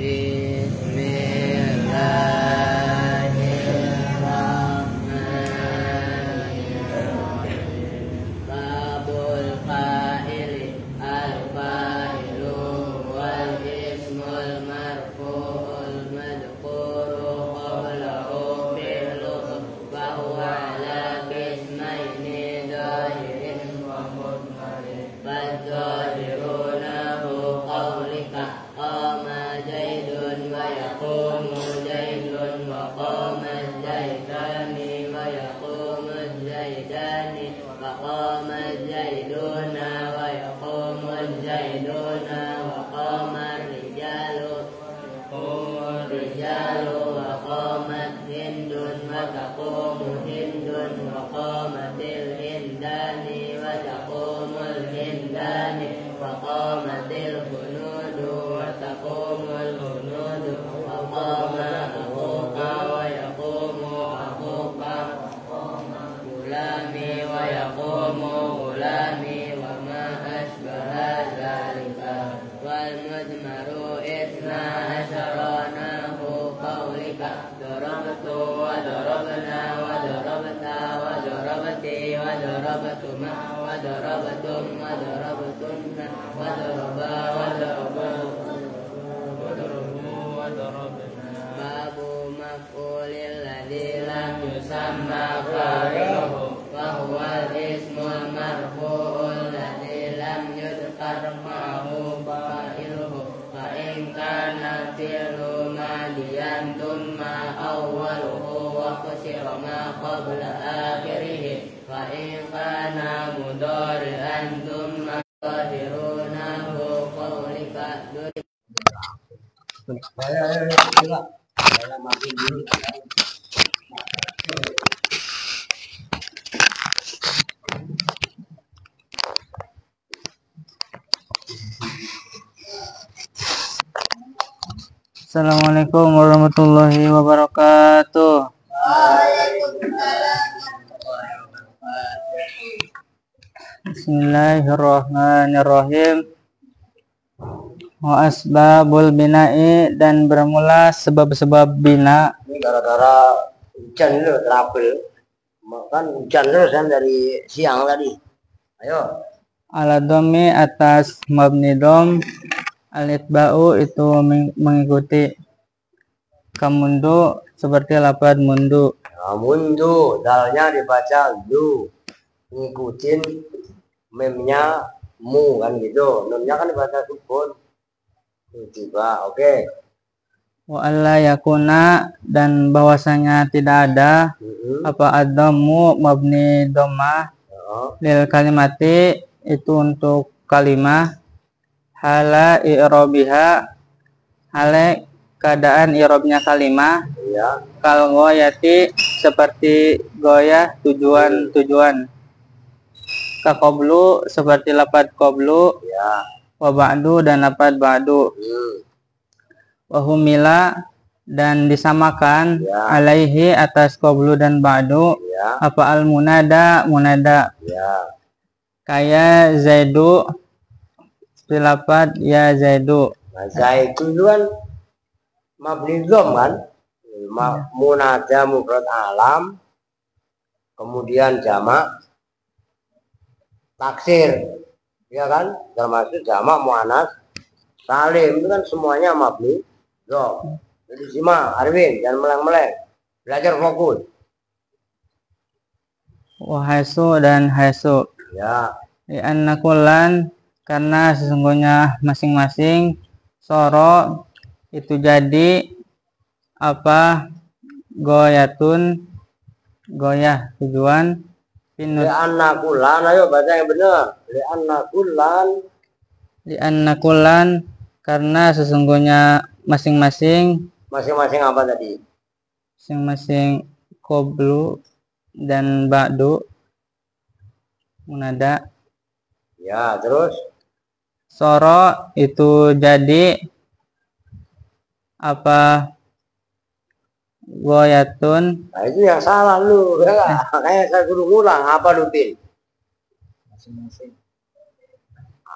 Bismillahirrahmanirrahim. Babul fa'ili al-fa'ilu wal ismul marfu'ul madhkuru qablahu fi'luhu wa huwa ala qismaini dhahirin wa mudmarin. Fadzahirunahu qawlika qama zaidun wa yaqumu zaidun wa qama zaidani wa yaqumu zaidani wa qama zaiduna wa yaqumu zaiduna wa qama rijalu wa qamat hindun wa taqumu hindun wa qamatil hindani wa taqumul hindani wa qamatil hunudu wa taqumul hunudu wa qama akhuka wa yaqumu akhuka gulami wa yaqumu gulami wa ma asbaha dzalika wal mudmaru itsna asyaranahu qawlika darabtu wa darabna wa darabta wa darabti wa darabtuma wa darabtum wa darabtunna wa daraba wa darabu wa darabu wa darabna. Babu maf'ulil ladzi lam yusamma fa'iluhu wa huwa al-ismul marfu'ul ladzi lam yudhkar ma'ahu fa'iluhu fa in kana fi'lu madiyan thumma awwaluhu wa qasira ma qabla akhirih fa in kana mudhari'an thumma zahirunahu qawlika. Assalamualaikum warahmatullahi wabarakatuh. Bismillahirrahmanirrahim. Wa asbabul bina'i, dan bermula sebab-sebab bina. Ini gara-gara hujan itu trouble. Kan hujan terus kan dari siang tadi. Ayo. Ala dhammi, atas mabni dom. Al-itba'u, itu mengikuti. Kamundu, seperti lapad mundu. Nah, mundu, dalnya dibaca du. Ngikutin memnya mu kan gitu. Nunnya kan dibaca sukun. Tiba, oke. Wa alla yakuna, dan bahwasanya tidak ada apa ad-dhammu mabni dhammah lil kalimati, itu untuk kalimah hala i'rabiha, hale keadaan i'rabnya kalimah, ya. Kal goyati, seperti goyah tujuan. Ka qablu, seperti lapad qablu, Ya. wa ba'du, dan lapad ba'du. Wa humila, dan disamakan Ya. alaihi, atas qablu dan ba'du, Ya. apa al munada, Ya. kaya zaidu, lapad ya zaidu. Nah, zaidu itu kan mabni dhom kan? Munada mufrad alam, kemudian jamak taksir, ya kan? Termasuk jamak muannas salim, itu kan semuanya mabni dhom. Jadi simak Arwin, jangan meleng-meleng, belajar fokus. Wa haisu, dan haisu. Ya. Li'anna kullan, karena sesungguhnya masing-masing, soro, itu jadi apa goyatun, goyah tujuan, Li'anna kullan, ayo baca yang benar. Li'anna kullan, karena sesungguhnya masing-masing apa tadi? Masing-masing qablu dan ba'du munada. Ya, terus Soro, itu jadi apa goyatun. nah itu yang salah lu, ya nggak? Kayak saya suruh ngulang, apa lu Tin? Masing-masing.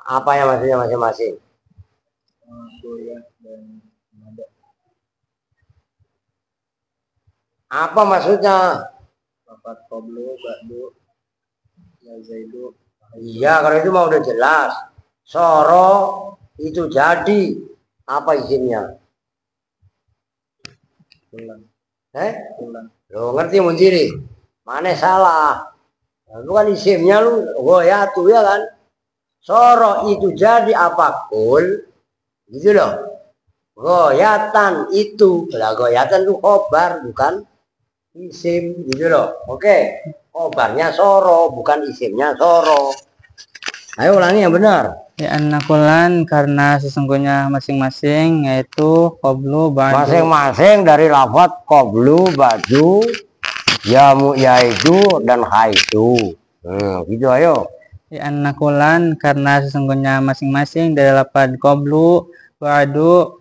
Apa yang maksudnya masing-masing? Goyah dan nada. Apa maksudnya? Lafaz qablu, ba'du, ya zaidu. Iya, kalau itu mau udah jelas. Soro itu jadi apa isimnya? Ulang, Lo ngerti Munciri? Mana salah? Lu kan isimnya lu goyatu ya kan? Soro itu jadi apa? Kul, gitu loh. Goyatan itu, lah goyatan itu khobar bukan isim, gitu loh. Oke, khobarnya soro bukan isimnya soro. Ayo ulangi yang benar. Ya annakulan karena sesungguhnya masing-masing yaitu qablu ba'du. Masing-masing dari lafaz qablu, ba'du, yaitu dan haitu. Gitu ayo. Ya annakulan karena sesungguhnya masing-masing dari lafaz qablu ba'du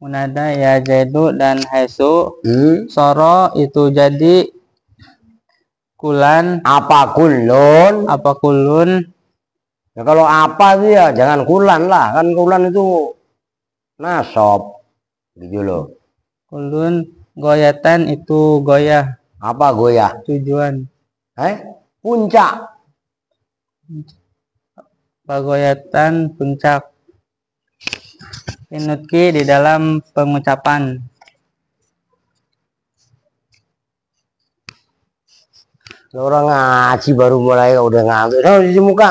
munada ya zaidu dan haisu soro itu jadi kulan Apa kulun? apa kulun. Ya, kalau apa sih ya jangan kulan lah, kan kulan itu nasab gitu loh. Kulun goyatan itu goyah Apa goyah? tujuan. Puncak. Pagoyatan puncak. Inutki di dalam pengucapan. Orang ngaji baru mulai udah ngantuk. Nah, di muka.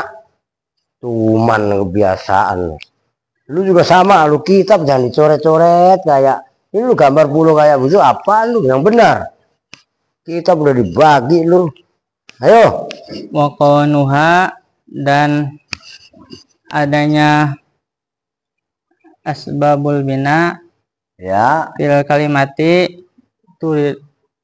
Cuman kebiasaan. Lu juga sama, lu kitab jangan dicoret-coret kayak ini lu gambar pulau kayak begitu apa lu yang benar. Kitab udah dibagi lu. Ayo. Wakonuha dan adanya asbabul bina Ya. fil kalimati itu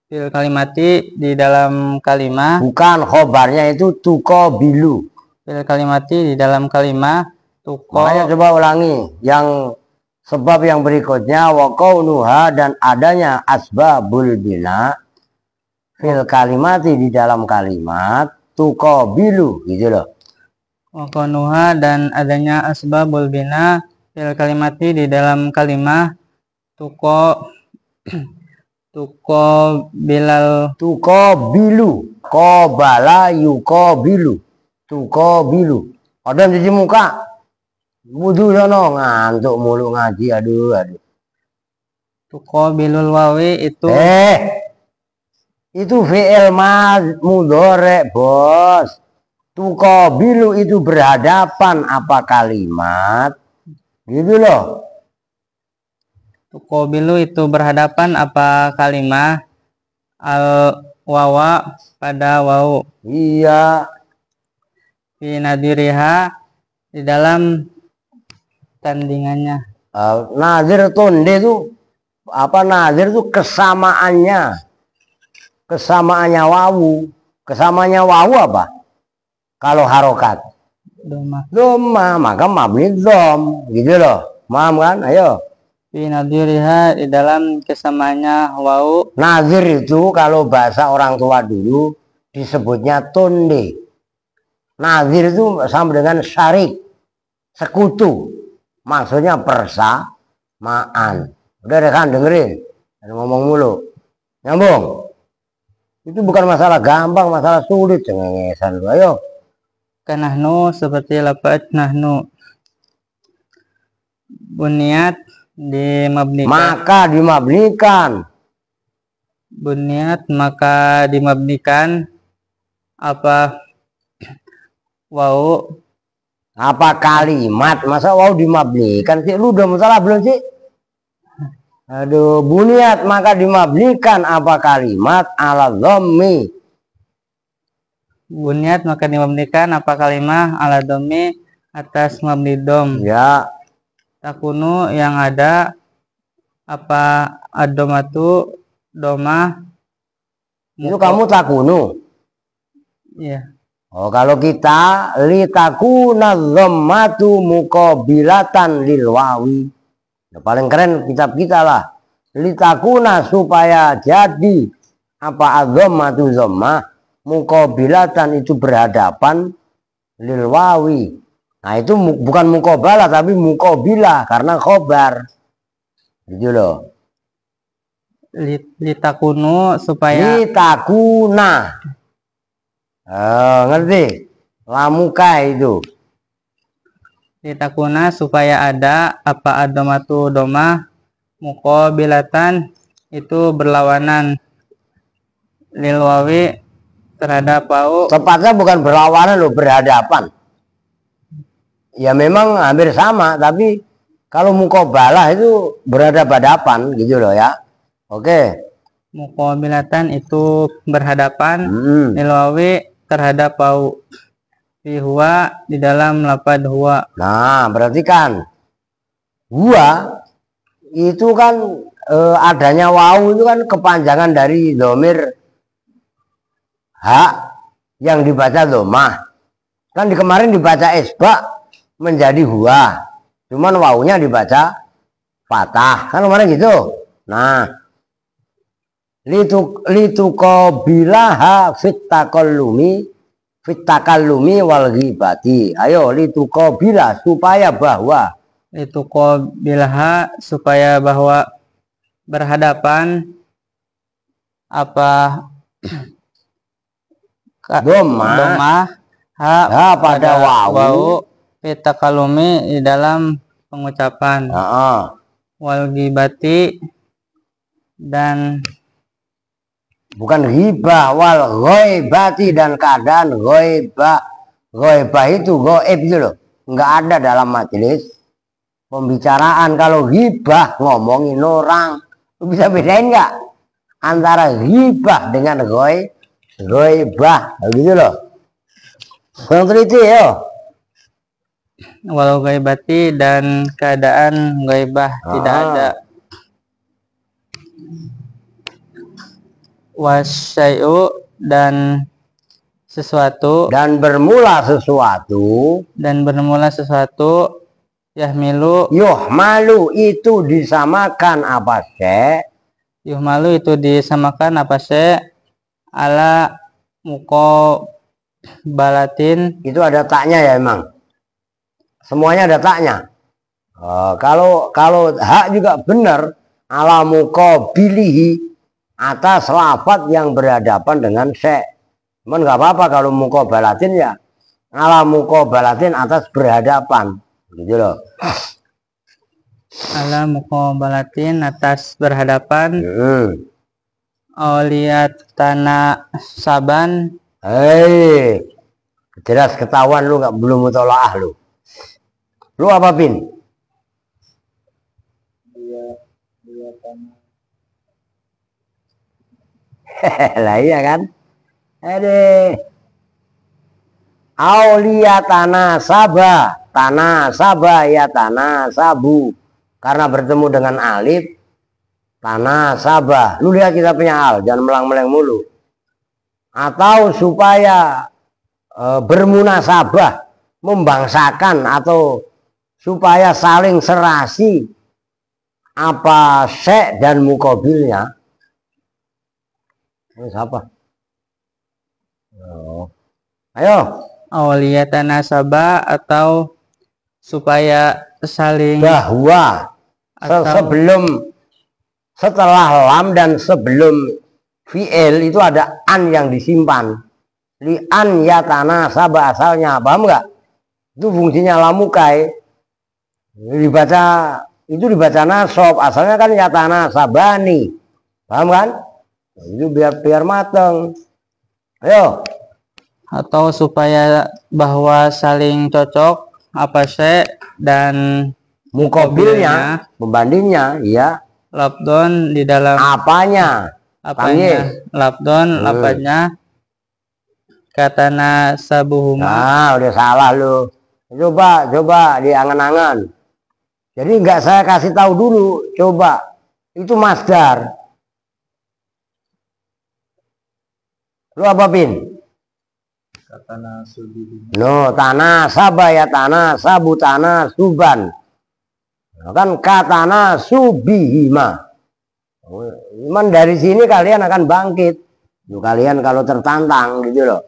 fil kalimati di dalam kalimah. Bukan khobarnya itu tuko bilu. Fil kalimati di dalam kalimah tuko. Makanya coba ulangi yang sebab yang berikutnya wakaunuha dan adanya asbabul bina fil kalimati di dalam kalimat tuko bilu gitu loh. Wakonuha dan adanya asbabul bina fil kalimati di dalam kalimah tuko bilal Tuko bilu kobala yuko bilu tuko bilu. Ada cuci muka wudu sono ngantuk mulu ngaji aduh. tuko bilul wawi itu Itu fi'il mudhari bos. Tuko bilu itu berhadapan apa kalimat gitu loh. tuko bilu itu berhadapan apa kalimah al wawa pada wau Iya. fi nadiriha di dalam tandingannya. Nazir tonde itu apa? Nazir itu kesamaannya wawu. Kesamaannya wawu apa? Kalau harokat doma maka mabni dom gitu loh. Paham kan? Ayo. Fi nadiriha di dalam kesamaannya wau. Nazir itu kalau bahasa orang tua dulu disebutnya tonde. Nazir itu sama dengan syarik, sekutu. Maksudnya persamaan. Udah deh kan dengerin. Ngomong mulu. Nyambung. Itu bukan masalah gampang, masalah sulit. Cengengesan lu. Ayo. Kanahnu seperti lafaz nahnu. Bunyat dimabnikan. Maka dimabnikan. Bunyat maka dimabnikan apa wau Apa kalimat? Masa wow dimabnikan sih? Lu udah masalah belum sih? Aduh, bunyat maka dimabnikan apa kalimat ala dhammi. Bunyat maka dimabnikan apa kalimah ala domi atas mabni dom. Ya. Takunu yang ada apa adomatu doma. Itu kamu takunu. Iya. Oh, kalau kita litakuna dhammatu muqabilatan lil wawi. Nah, paling keren kitab kita lah. Litakuna supaya jadi apa adzammatu dhammah muqabilatan itu berhadapan lil wawi. Nah, itu bukan muqabalah tapi muqabilah karena khobar. Gitu loh. Litakunu supaya litakuna. Ngerti? Lamuka itu. Litakuna supaya ada apa adomatu domah muqabilatan itu berlawanan lil wawi terhadap wau. Tepatnya bukan berlawanan loh, berhadapan. Ya memang hampir sama, tapi kalau muqabalah itu berhadapan gitu loh ya. Oke. Muqabilatan itu berhadapan lil wawi terhadap wau. Fi huwa di dalam lapad huwa. Nah, berarti kan huwa itu kan adanya wawu itu kan kepanjangan dari domir hak yang dibaca domah. Kan di kemarin dibaca isba menjadi huwa. Cuman wawunya dibaca fatah. Kan kemarin gitu. Nah, lituqabilaha fit takallumi wal ghibati. Ayo lituqabila supaya bahwa berhadapan apa domah ha pada wawu fit takallumi di dalam pengucapan. Wal ghibati dan bukan ghibah, wal ghaibati dan keadaan ghaibah. Ghaibah itu ghaib gitu loh. Enggak ada dalam majelis pembicaraan. Kalau ghibah ngomongin orang. Lu bisa bedain enggak antara ghibah dengan ghaibah gitu loh. Kurang teliti ya. Walau ghaibati dan keadaan ghaibah tidak ada. Wasyai'u dan sesuatu dan bermula sesuatu yahmilu yuhmalu itu disamakan apa syai' yuhmalu itu disamakan apa syai' ala muqabalatin itu ada taknya ya emang semuanya ada taknya. Kalau hak juga benar ala muqabilihi atas lafaz yang berhadapan dengan syai'. Cuman nggak apa-apa kalau muqabalatin ya ala muqabalatin atas berhadapan gitu loh. Ala muqabalatin atas berhadapan. Awliyat tanah saban. Jelas ketahuan lu nggak belum mutolaah lu. Lu apa Pin? Lah iya kan? Aulia tanah sabah ya tanah sabu. Karena bertemu dengan alif tanah sabah. Lu lihat kita punya al, jangan melang-meleng mulu. Atau supaya bermunasabah, membangsakan atau supaya saling serasi apa syai' dan muqabilnya. Siapa? Ayo. Awliyat nasabah atau supaya saling bahwa setelah lam dan sebelum fi'il itu ada an yang disimpan. Li an ya tanah sabah asalnya, paham nggak? Itu fungsinya lamukai. Dibaca nasab, asalnya kan ya tanah sabani, paham kan? Itu biar mateng. Ayo. Atau supaya bahwa saling cocok apa syai' dan muqabilnya, pembandingnya, ya. Labdon di dalam apanya? Labdon lapanya katana sabuhuma. Nah, udah salah lu. Coba diangan-angan. Jadi nggak saya kasih tahu dulu, coba. Itu masdar. Lu apa Pin? No, tanah sabah ya tanah sabu tanah suban. Kan katana subihima. Cuman dari sini kalian akan bangkit. Kalian kalau tertantang gitu loh.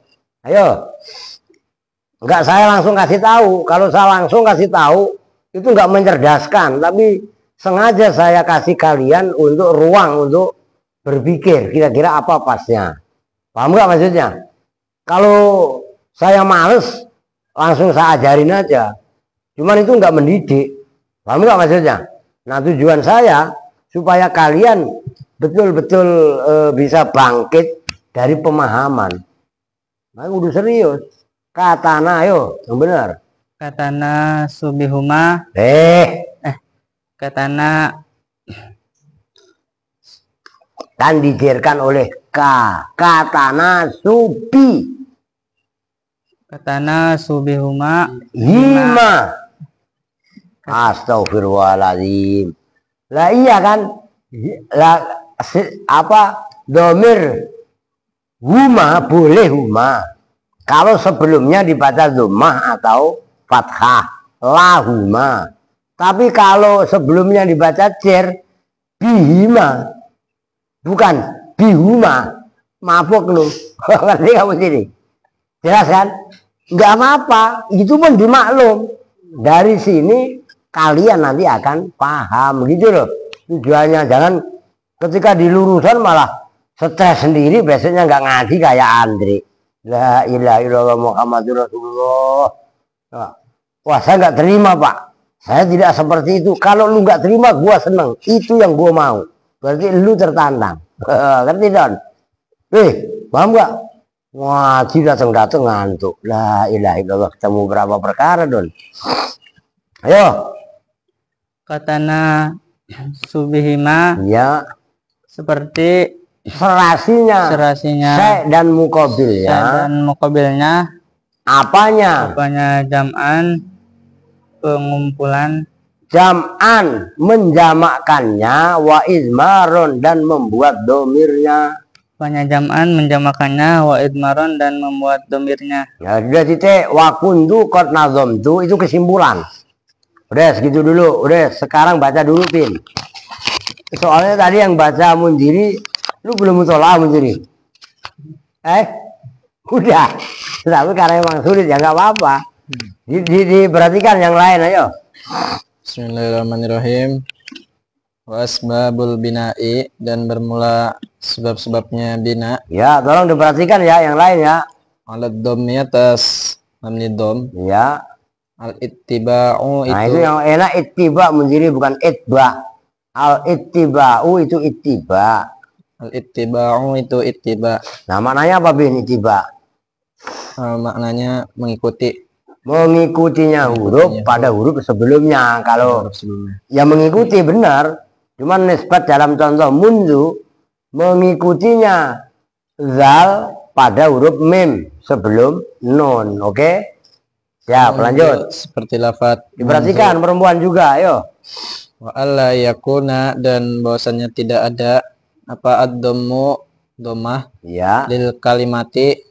Ayo. Enggak saya langsung kasih tahu. Kalau saya langsung kasih tahu itu enggak mencerdaskan, tapi sengaja saya kasih kalian untuk ruang untuk berpikir kira-kira apa pasnya. Paham nggak maksudnya? Kalau saya males, langsung saya ajarin aja. Cuman itu nggak mendidik. Paham nggak maksudnya? Nah, tujuan saya supaya kalian betul-betul bisa bangkit dari pemahaman. Nah, udah serius. Katana, ayo, yang benar. Katana subihuma. Katana Dan dijerkan oleh K. Katana subi. Katana subihuma. Hima. Astagfirullahaladzim. Lah iya kan? Lah apa? Domir huma boleh huma. Kalau sebelumnya dibaca dhammah atau fathah, lahuma. Tapi kalau sebelumnya dibaca cer, bihima, bukan bihuma, mabuk lu. Ngerti kamu sini? Jelas kan? Nggak apa-apa, itu pun dimaklum. Dari sini kalian nanti akan paham gitu loh. Tujuannya jangan ketika di lurusan malah stres sendiri, besoknya nggak ngaji kayak Andre. La ilaha illallah Muhammadur Rasulullah. Wah, saya nggak terima, Pak. Saya tidak seperti itu. Kalau lu nggak terima, gua seneng. Itu yang gua mau. Berarti lu tertantang. Ngerti, Don? Paham nggak? Wah, datang-datang ngantuk. La ilaha illallah. Ketemu berapa perkara, Don? Ayo. Katana subihima. Ya. Seperti serasinya. Se dan mukobilnya. Se dan mukobilnya. Apanya? Apanya jam'an, pengumpulan. Jam'an, menjamakkannya, wa izmaron, dan membuat domirnya. Apanya jam'an, menjamakannya, wa idmaron, dan membuat domirnya. Ya sudah titik, wa kuntu qad nazamtu, itu kesimpulan. Udah segitu dulu. Udah, sekarang baca dulu, Pin. Soalnya tadi yang baca Mundiri, lu belum mutolah Mundiri. Udah. Tapi karena emang sulit ya nggak apa-apa. Diperhatikan yang lain, ayo. Bismillahirrahmanirrahim. Wa asbabul bina'i, dan bermula sebab-sebabnya bina. Ya, tolong diperhatikan ya yang lain ya. Alat dhammi atas namni dom. Ya. Al ittiba'u Nah, itu yang enak ittiba Mundiri, bukan itba. Al ittiba'u itu ittiba. Al ittiba'u itu ittiba. Nah, maknanya apa, Bin, ittiba? Maknanya mengikuti. Mengikutinya huruf pada huruf sebelumnya. Kalau yang mengikuti benar, cuman nisbat dalam contoh mundu, mengikutinya zal pada huruf mim sebelum nun. Oke? Siap, lanjut. Seperti lafaz. Diperhatikan perempuan juga, ayo. Wa alla yakuna, dan bahwasannya tidak ada apa ad-dhammu dhammah Ya. lil kalimati,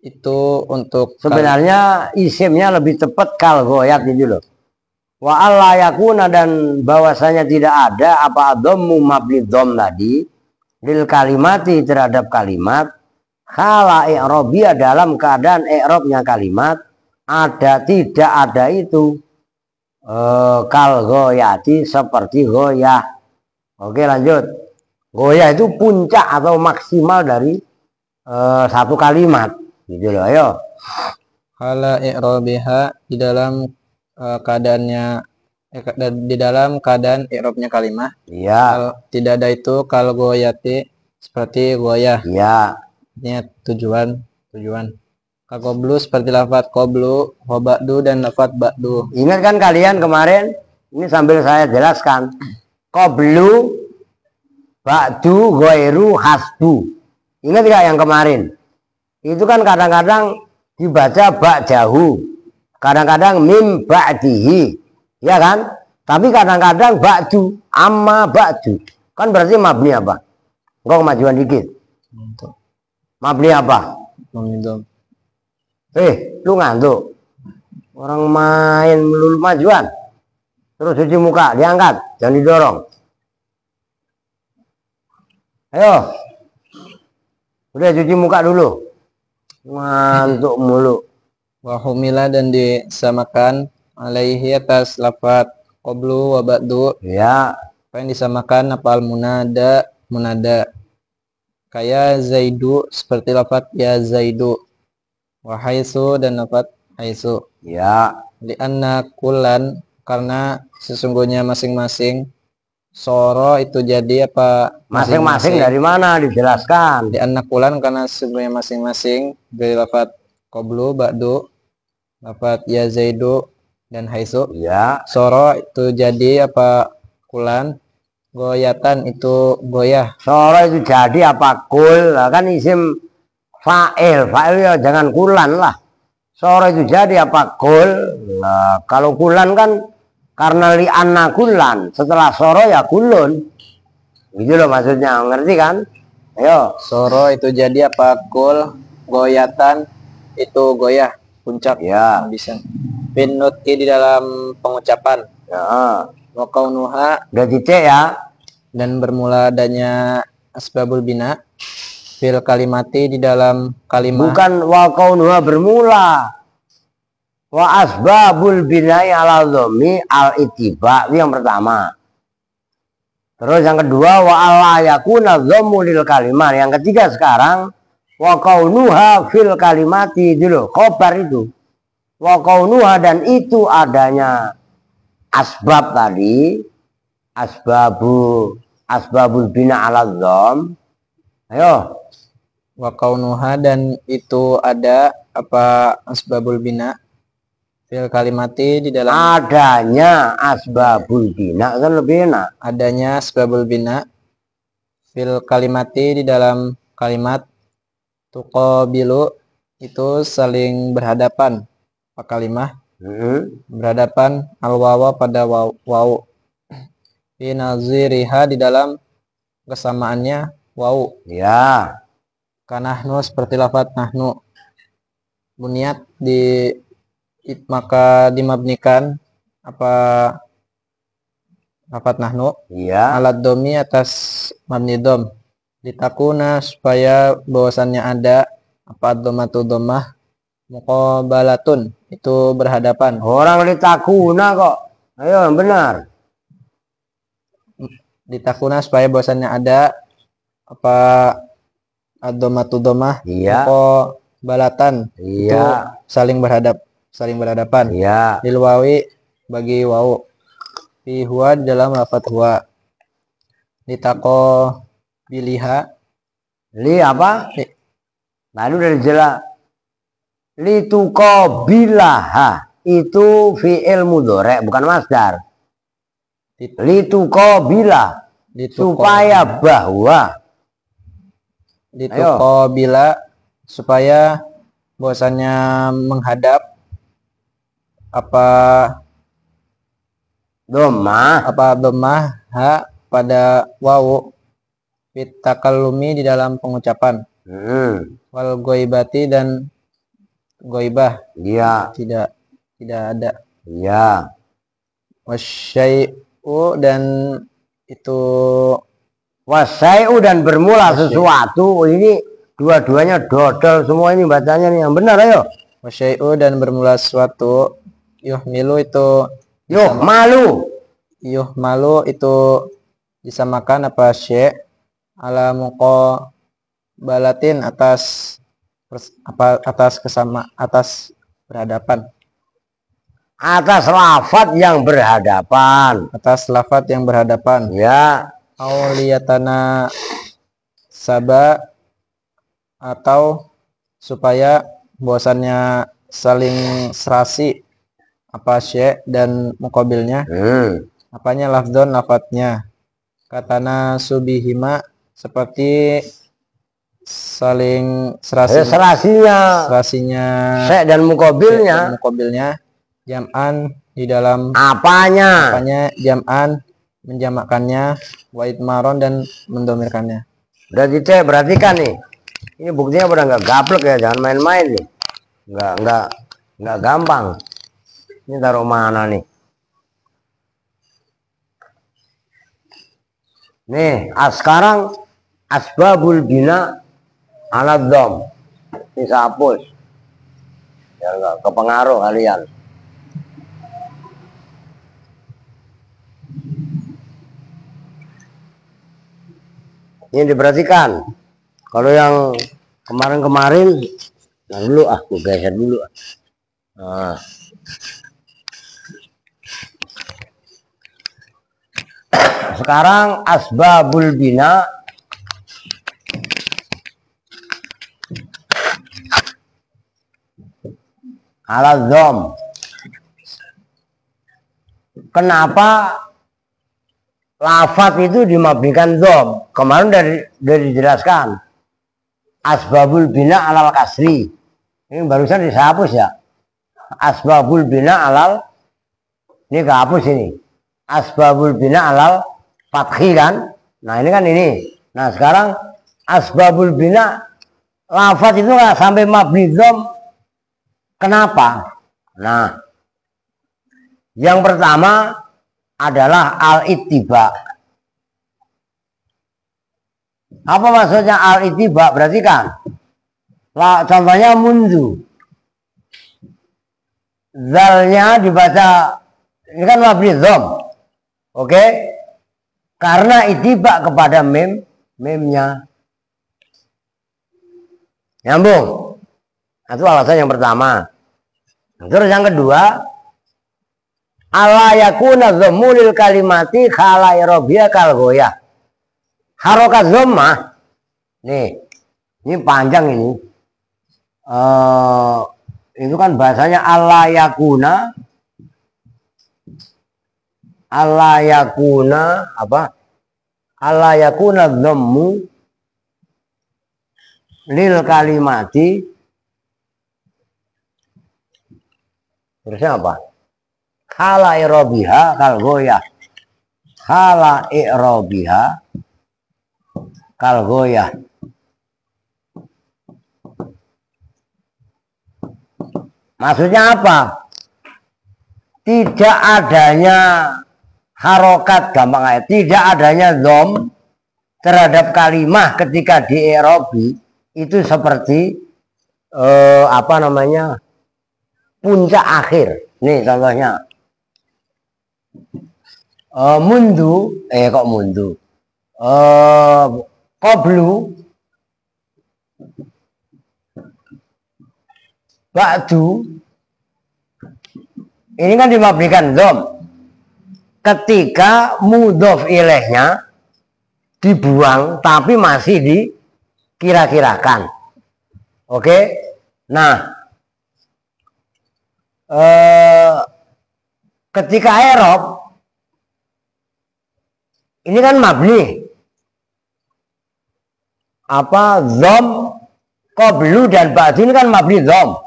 itu untuk sebenarnya isimnya lebih cepat kal goyat gitu loh. Wa alla yakuna, dan bahwasanya tidak ada apa dhammu mabni dham tadi lil kalimati terhadap kalimat, khala i'rabiyah, dalam keadaan i'rabnya kalimat ada tidak ada itu kal goyati, seperti goyah. Oke, lanjut. Goyah itu puncak atau maksimal dari satu kalimat gitu loh. Ayo. khala i'rabiha, di dalam keadaannya di dalam keadaan i'rabnya kalimah. Iya. Tidak ada itu kal goyati, seperti goyah. Iya. Ini tujuan. Qablu, seperti lafaz qablu, wa ba'du, dan lafaz ba'du. Ingat kan kalian kemarin, ini sambil saya jelaskan, qablu, ba'du, ghairu, hasbu. Ingat gak yang kemarin? Itu kan kadang-kadang dibaca ba'dahu, kadang-kadang mim ba'dihi, ya kan? Tapi kadang-kadang ba'du, amma ba'du. Kan berarti mabni apa? Enggak, kemajuan dikit. Mabni apa? Lu ngantuk. Orang main melulu majuan. Terus cuci muka, diangkat, jangan didorong. Ayo. Udah cuci muka dulu. Ngantuk mulu. Wa humila, dan disamakan alaihi atas lafaz qablu wa ba'du. Ya. Apa yang disamakan? Apa al munada munada. Kayak Zaidu seperti lafaz ya Zaidu. Wa haitsu dan lafaz haitsu. Ya. Li'anna kullan karena sesungguhnya masing-masing. Soro itu jadi apa? Masing-masing dari mana dijelaskan? Li'anna kullan karena sesungguhnya masing-masing dari lafaz qablu, ba'du, lafaz ya Zaidu dan haitsu. Ya. Soro itu jadi apa? Kullan. Goyatan itu goyah. Soro itu jadi apa? Kul. Nah, kan isim fa'il. Fa'il ya jangan kulan lah. Soro itu jadi apa? Kul. Nah, kalau kulan kan karena li'anna kulan. Setelah soro ya kulun. Gitu loh maksudnya. Ngerti kan? Ayo. Soro itu jadi apa? Kul. Goyatan itu goyah. Puncak. Ya. Bisa. Pinutki di dalam pengucapan. Ya. Wa kaunuha Udah titik ya. dan bermula adanya asbabul bina fil kalimati di dalam kalimat. Bukan wa kaunuha bermula. Wa asbabul binai ala dhammi al ittiba yang pertama. Terus yang kedua wa alla yakuna dhammu lil kalimat. Yang ketiga sekarang wa kaunuha fil kalimati dulu khobar itu. Wa kaunuha dan itu adanya asbab tadi, asbabul bina ala dhamm. Ayo. Wa kaunuha dan itu ada apa? Asbabul bina fil kalimati di dalam Adanya asbabul bina kan lebih enak. adanya asbabul bina fil kalimati di dalam kalimat. Tuqabilu itu saling berhadapan. Apa kalimah? Berhadapan al wawa pada waw. Fi naziriha di dalam kesamaannya waw. Ya. Kanahnu seperti lafaz nahnu. Buniat maka dimabnikan apa lafaz nahnu Ya. alat domi atas mabni dom. Ditakuna supaya bahwasannya ada apa domatu domah muqabalatun itu berhadapan. Orang litakuna kok. Ayo yang benar. Ditakuna supaya bahwasannya ada apa adomatu domah Iya. muqabalatan itu Iya. saling berhadapan. Iya. Lil wawi bagi wawu fi huwa dalam lafaz huwa. Ditako biliha Li apa? Lalu dari jelas. Li tuqabilaha itu fi'il mudhari' bukan masdar. Li tuqabila supaya bahwa bila supaya bahwasannya menghadap apa dhammah ha pada wawu fitakallumi di dalam pengucapan. Wal goibati dan goibah tidak ada. Iya. Wasyai'u dan itu Wasyai'u dan bermula sesuatu. Ini dua-duanya dodol semua ini bacanya nih yang benar ayo. Wasyai'u dan bermula sesuatu. Yuhmilu itu yuhmalu itu disamakan apa syai' ala muqabalatin atas berhadapan. Atas lafaz yang berhadapan. Ya. Auliyatana saba atau supaya bahwasannya saling serasi apa syai' dan muqabilnya. Apanya lafdzon lafadznya. Katana subihima seperti saling serasinya syai' dan muqabilnya. Jam'an di dalam apanya jam'an menjamakkannya wa idmaron dan mendomirkannya. Berarti perhatikan nih. Ini buktinya pada nggak gaplek ya, jangan main-main nih. Nggak gampang. Ini taruh mana nih? Nih, sekarang asbabul bina ala dhamm. Ini saya hapus. Biar nggak kepengaruh kalian. Ini diperhatikan. Kalau yang kemarin-kemarin, nah dulu aku geser dulu. Nah. Sekarang asbabul bina ala dhom. Kenapa lafaz itu dimabnikan dhom? Kemarin dari dijelaskan. Asbabul bina alal kasri. Ini barusan dihapus ya. Asbabul bina alal, ini kehapus ini. Asbabul bina alal fathi kan. Nah ini kan ini. Nah sekarang asbabul bina lafaz itu nggak sampai mabni dhom. Kenapa? Nah, yang pertama adalah al-ittiba. Apa maksudnya al-ittiba? Berarti kan, contohnya mundu. Zalnya dibaca, ini kan mabni dhom. Oke? Karena ittiba kepada memnya. Nyambung? Itu alasan yang pertama. Terus yang kedua, ala yakuna dhammul kalimati khala i'rabiyya kal ghoyah. Harokat dhammah. Nih. Ini panjang ini. Itu kan bahasanya ala yakuna apa? Ala yakuna dhammu lil kalimati. Terusnya apa? Khala i'rabiha kal ghoyah. Khala i'rabiha kal ghoyah. Maksudnya apa? Tidak adanya harokat, gampang aja. Tidak adanya dhom terhadap kalimah ketika di i'rabi itu seperti apa namanya? Puncak akhir. Nih contohnya. Mundu, kok mundu? Qablu, ba'du. Ini kan dimabnikan dhom. Ketika mudhof ilaihnya dibuang tapi masih dikira-kirakan. Oke? Nah, ketika i'rab ini kan mabni apa dhom qablu dan ba'du ini kan mabni dhom,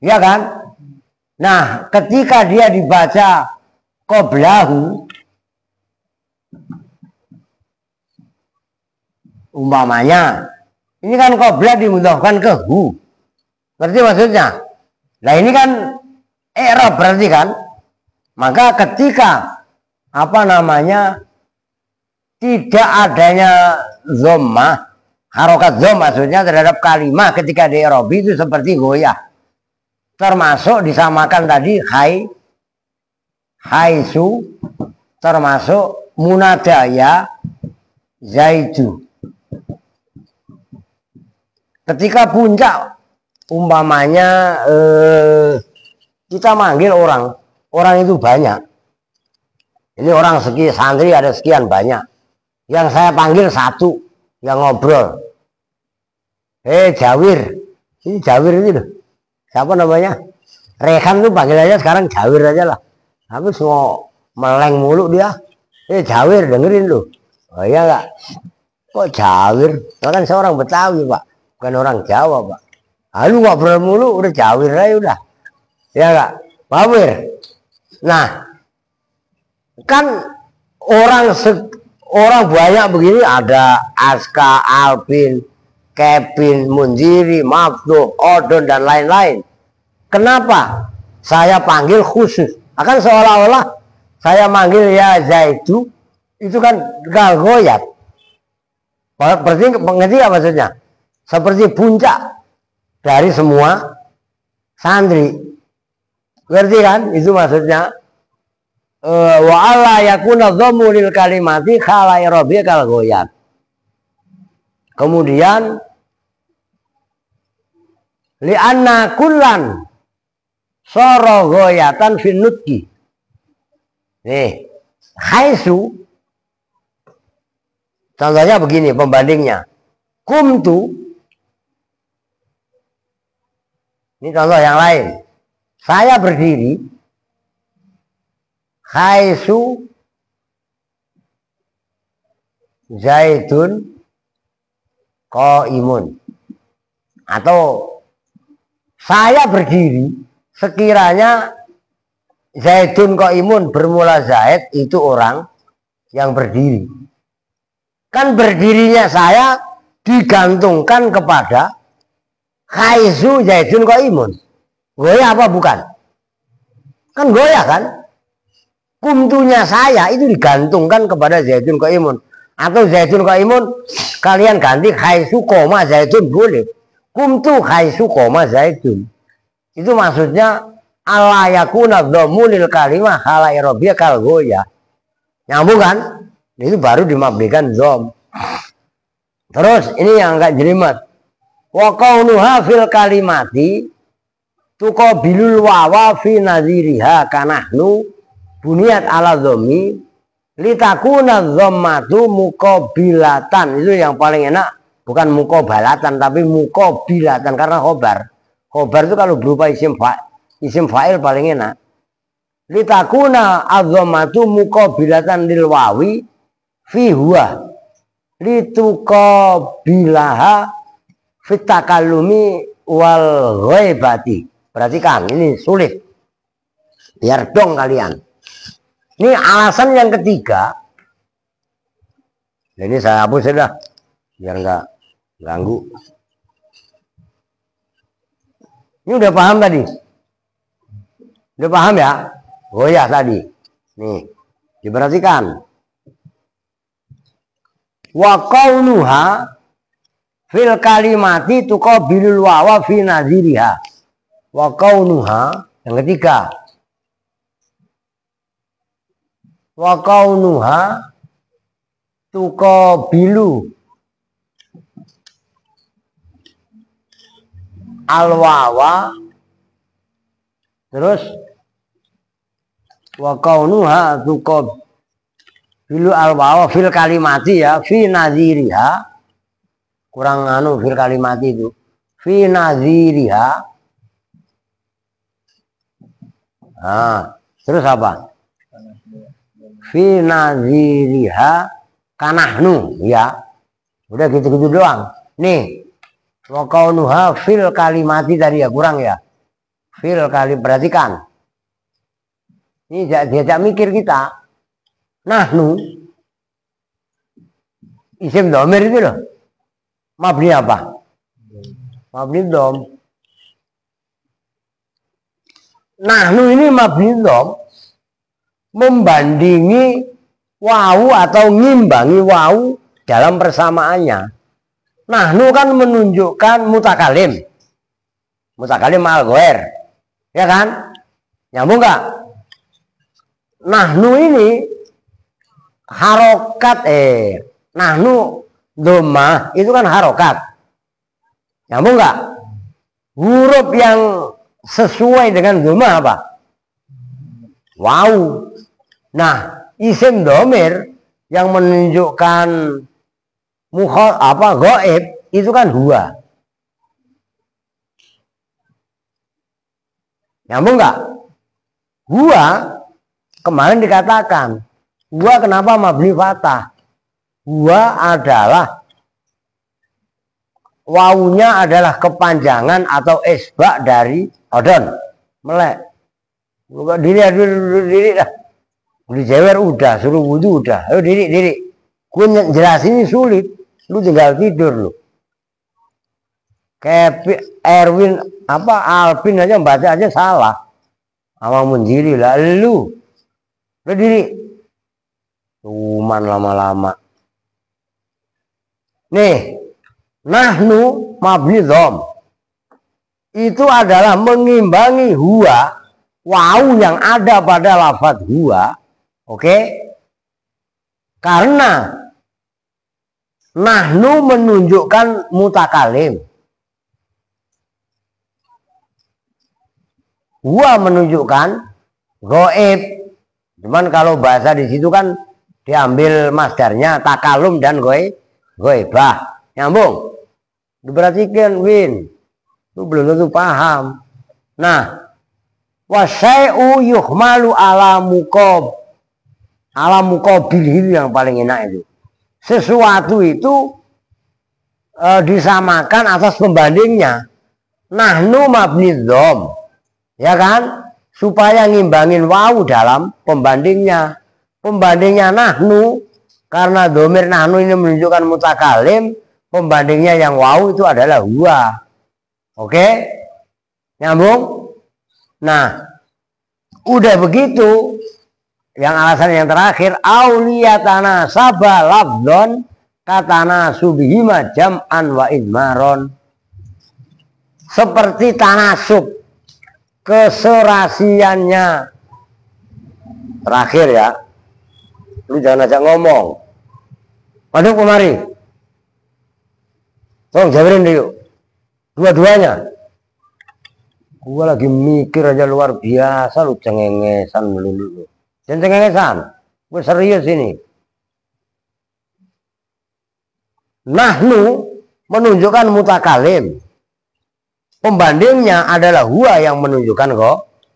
ya kan? Nah ketika dia dibaca qablahu umpamanya ini kan qabla dimudhafkan ke hu, ngerti maksudnya? Nah ini kan i'rab berarti kan, maka ketika apa namanya tidak adanya dhammah, harokat dhom maksudnya terhadap kalimah ketika di i'rab itu seperti goyah, termasuk disamakan tadi haisu, termasuk munadaya zaidu. Ketika puncak umpamanya kita manggil orang itu banyak. Ini orang sekian santri ada sekian banyak. Yang saya panggil satu yang ngobrol. Jawir. Ini Jawir ini loh. Siapa namanya? Rehan tuh panggil aja sekarang Jawir aja lah. Tapi semua meleng mulu dia. Jawir dengerin loh. Oh iya enggak? Kok Jawir? Kan seorang Betawi Pak. Bukan orang Jawa Pak. Lu ngobrol mulu udah Jawir aja udah. Ya enggak? Jawir. Nah, kan orang banyak begini, ada Aska, Alvin, Kevin, Munziri, Mafduh, Odon dan lain-lain. Kenapa saya panggil khusus? Akan seolah-olah saya manggil ya Zaidu itu kan galgoyat. Berarti mengerti apa maksudnya? Seperti puncak dari semua santri. Ngerti kan? Itu maksudnya. Wa alla yakuna dhammu lil kalimati khala i'rabi kal ghoyat. Kemudian li'anna kullan sara ghayatan fin nutqi. Nih, haitsu contohnya begini pembandingnya. Kumtu, ini contoh yang lain. Saya berdiri. Haitsu Zaidun qaimun. Atau saya berdiri sekiranya Zaidun qaimun bermula Zaid itu orang yang berdiri. Kan berdirinya saya digantungkan kepada haitsu Zaidun qaimun. Goyah apa bukan? Kan goyah kan? Kumtunya saya itu digantungkan kepada Zaidun qaimun. Atau Zaidun qaimun kalian ganti haitsu koma Zaidun boleh. Kumtu haitsu koma Zaidun. Itu maksudnya ala yakuna dhammulil kalimah hala irabiyah kal goyah. Nyambung kan? Itu baru dimabdikan dham. Terus ini yang enggak jelimet. Wa qaunuha fil kalimati tuqabilul wawa fi nadhiriha kanahnu buniyat ala dhammi litakuna dhammatu muqabilatan. Itu yang paling enak, bukan muqabalatan tapi muqabilatan karena khobar. Khobar itu kalau berupa isim fa'il paling enak. Litakuna adzammatu muqabilatan lil wawi fi huwa lituqabilaha fit takallumi wal ghaibati. Perhatikan, ini sulit. Biar dong kalian. Ini alasan yang ketiga. Ini saya hapus sudah biar nggak ganggu. Ini udah paham tadi? Udah paham ya? Oh ya tadi. Nih, diperhatikan. Wa qaunuha fil kalimati tuqabilul wawa fi nadhiriha. Wa qaunuha yang ketiga. Wa qaunuha tuqabilu al-wawa, terus wa qaunuha tuqabilu al-wawa fil kalimati ya fi nadhiriha, kurang anu fil kalimati itu fi nadhiriha. Terus apa? Fi nadhiriha kanahnu ya. Udah gitu-gitu doang. Nih, wa qaunuha fil kalimati tadi ya kurang ya. Fil kalim, perhatikan. Ini diajak mikir kita. Nahnu isim dhamir itu loh. Mabni apa? Mabni dhom. Nahnu ini mabni dhom membandingi wawu atau ngimbangi wawu dalam persamaannya. Nahnu kan menunjukkan mutakalim. Mutakalim al ghair. Ya kan? Nyambung nggak? Nahnu ini harokat nahnu dhammah itu kan harokat. Nyambung nggak? Huruf yang sesuai dengan dhammah apa? Wawu. Nah, isim dhamir yang menunjukkan ghaib itu kan huwa. Nyambung nggak? Huwa kemarin dikatakan huwa kenapa mabni fathah? Huwa adalah wawunya adalah kepanjangan atau isbak dari odon melek. Buka diri dah. Udah jewer udah, suruh wudu udah. Ayo diri. Gue jelasin ini sulit. Lu tinggal tidur lu. Kayak Erwin Alvin aja baca aja salah. Sama Munjiri lah lu. Udah diri. Cuman lama-lama. Nih, nahnu mabni dhom. Itu adalah mengimbangi huwa, wawu yang ada pada lafadz huwa. Oke? Karena Nahnu menunjukkan mutakalim. Huwa menunjukkan goib. Cuman kalau bahasa di situ kan diambil masdarnya takalum dan goibah. Nyambung. Diperhatikan, Win. Lu belum tentu paham. Nah, wasyai'u yuhmalu ala muqabil yang paling enak itu. Sesuatu itu disamakan atas pembandingnya. Nahnu mabni dhom, ya kan? Supaya ngimbangin wawu dalam pembandingnya. Pembandingnya nahnu, karena domir nahnu ini menunjukkan mutakalim, pembandingnya yang wawu itu adalah huwa. Oke? Nyambung? Nah, udah begitu. Yang alasan yang terakhir, auliyatana sabah labdon katana subihima jam'an wa idmaron. Seperti tanasub, keserasiannya. Terakhir ya, lu jangan ajak ngomong. Masuk kemari. Tolong jabarin dulu. Dua-duanya. Gua lagi mikir aja luar biasa, lu cengengesan melulu. Jangan cengengesan. Gue serius ini. Nahnu menunjukkan mutakalim. Pembandingnya adalah huwa yang menunjukkan